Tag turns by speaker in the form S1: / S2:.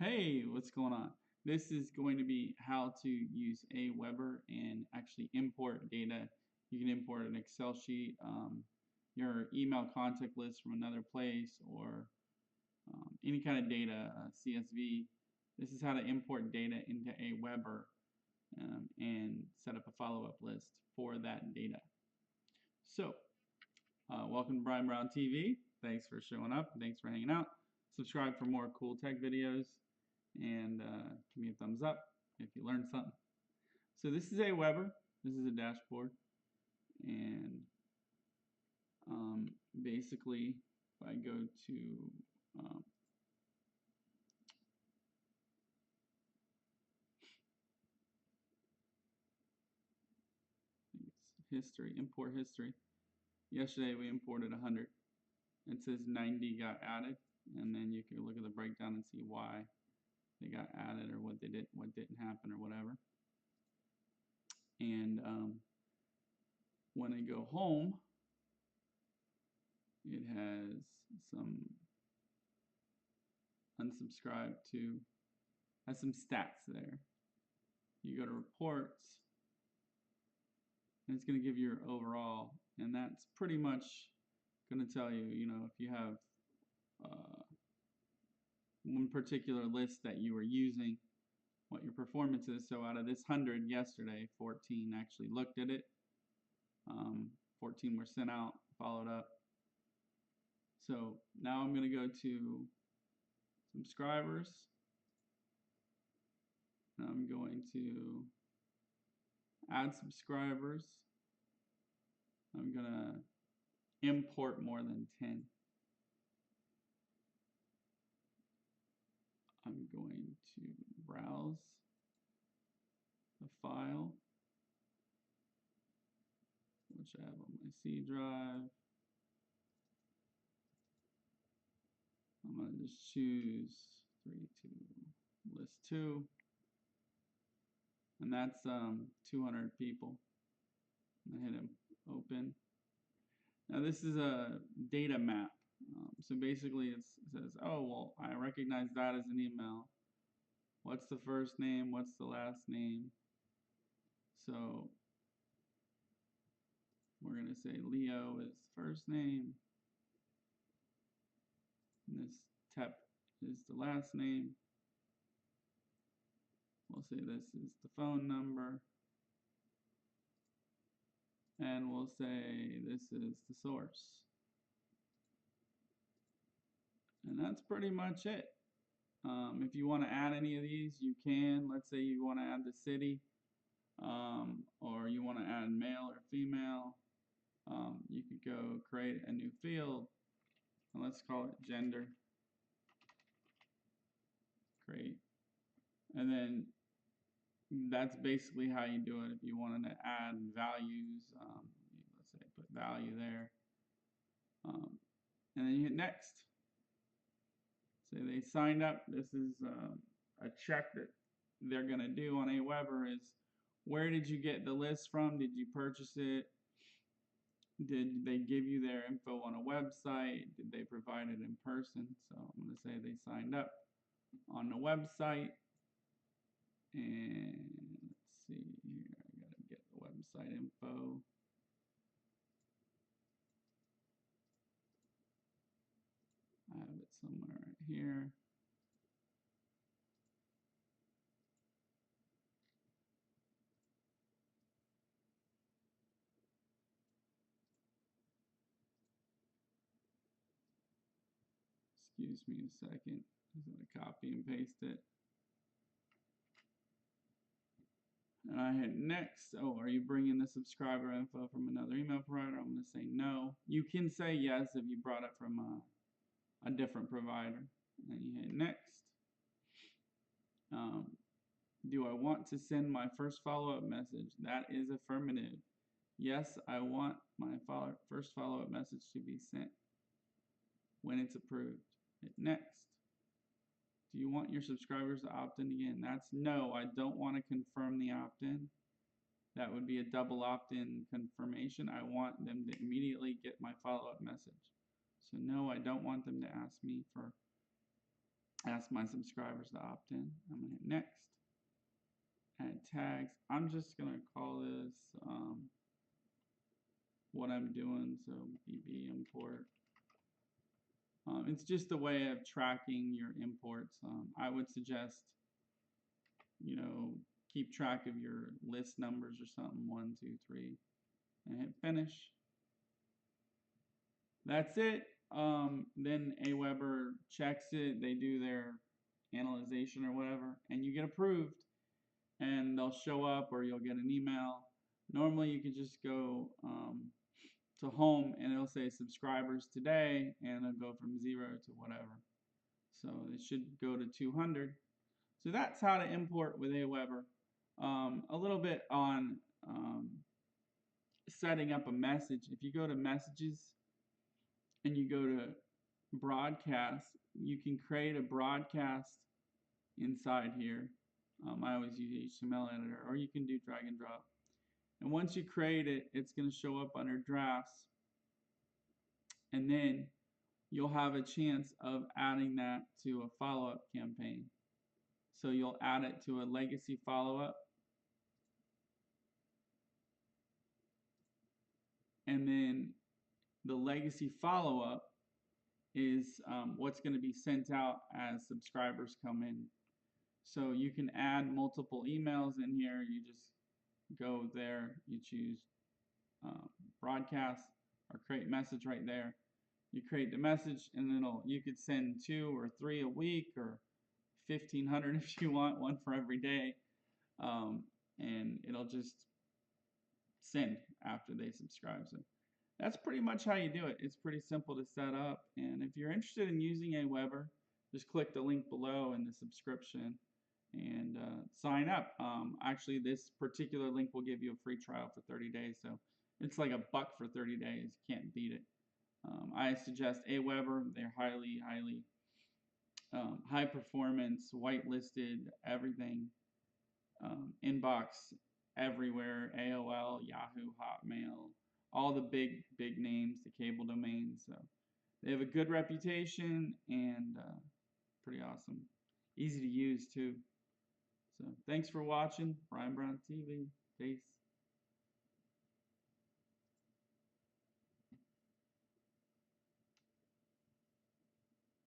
S1: Hey, what's going on? This is going to be how to use aweber and actually import data. You can import an Excel sheet, your email contact list from another place, or any kind of data, CSV. This is how to import data into aweber and set up a follow-up list for that data. So, welcome to Brian Brown TV. Thanks for showing up. Thanks for hanging out. Subscribe for more cool tech videos. And give me a thumbs up if you learned something. So this is aweber. This is a dashboard, and basically, if I go to history, import history. Yesterday we imported 100. It says 90 got added, and then you can look at the breakdown and see why they got added or what didn't happen or whatever. And when I go home, it has some unsubscribed to, has some stats there. You go to reports, and it's going to give you your overall, and that's pretty much going to tell you, if you have one particular list that you were using, what your performance is. So out of this 100 yesterday, 14 actually looked at it. 14 were sent out, followed up. So now I'm going to go to subscribers. And I'm going to add subscribers. I'm going to import more than 10. I'm going to browse the file, which I have on my C drive. I'm going to just choose 3 to list 2. And that's 200 people. I'm going to hit open. Now this is a data map. So basically it says, oh, well, I recognize that as an email. What's the first name? What's the last name? So we're going to say Leo is the first name. And this Tep is the last name. We'll say this is the phone number. And we'll say this is the source. And that's pretty much it. If you want to add any of these, you can. Let's say you want to add the city, or you want to add male or female. You could go create a new field, and let's call it gender. Great. And then that's basically how you do it. If you wanted to add values, let's say put value there, and then you hit next. So they signed up. This is a check that they're going to do on aweber is, where did you get the list from? Did you purchase it? Did they give you their info on a website? Did they provide it in person? So I'm going to say they signed up on the website. And let's see here, I got to get the website info. I have it somewhere right here. Excuse me a second. I'm just going to copy and paste it. And I hit next. Oh, are you bringing the subscriber info from another email provider? I'm going to say no. You can say yes if you brought it from a different provider. And you hit next. Do I want to send my first follow-up message? That is affirmative. Yes, I want my first follow-up message to be sent when it's approved. Hit next. Do you want your subscribers to opt in again? That's no. I don't want to confirm the opt-in. That would be a double opt-in confirmation. I want them to immediately get my follow-up message. So no, I don't want them to ask ask my subscribers to opt in. I'm going to hit next. Add tags. I'm just going to call this what I'm doing, so BB import. It's just a way of tracking your imports. I would suggest, you know, keep track of your list numbers or something, 1, 2, 3, and hit finish. That's it. Then aweber checks it, they do their analyzation or whatever, and you get approved, and they'll show up or you'll get an email. Normally you can just go to home and it'll say subscribers today, and it'll go from 0 to whatever. So it should go to 200. So that's how to import with aweber. A little bit on setting up a message. If you go to messages and you go to broadcast, you can create a broadcast inside here. I always use HTML editor, or you can do drag and drop. And once you create it, it's going to show up under drafts, and then you'll have a chance of adding that to a follow-up campaign. So you'll add it to a legacy follow-up, and then the legacy follow-up is what's going to be sent out as subscribers come in. So you can add multiple emails in here. You just go there, you choose broadcast or create message right there. You create the message, and you could send 2 or 3 a week, or 1,500 if you want, one for every day, and it'll just send after they subscribe. So that's pretty much how you do it. It's pretty simple to set up, and if you're interested in using aweber, just click the link below in the subscription and sign up. Actually, this particular link will give you a free trial for 30 days, so it's like $1 for 30 days. Can't beat it. I suggest aweber. They're highly high performance, whitelisted, everything, inbox everywhere, AOL, Yahoo, Hotmail, all the big names, the cable domains. So they have a good reputation, and pretty awesome. Easy to use too. So thanks for watching. Brian Brown TV. Peace.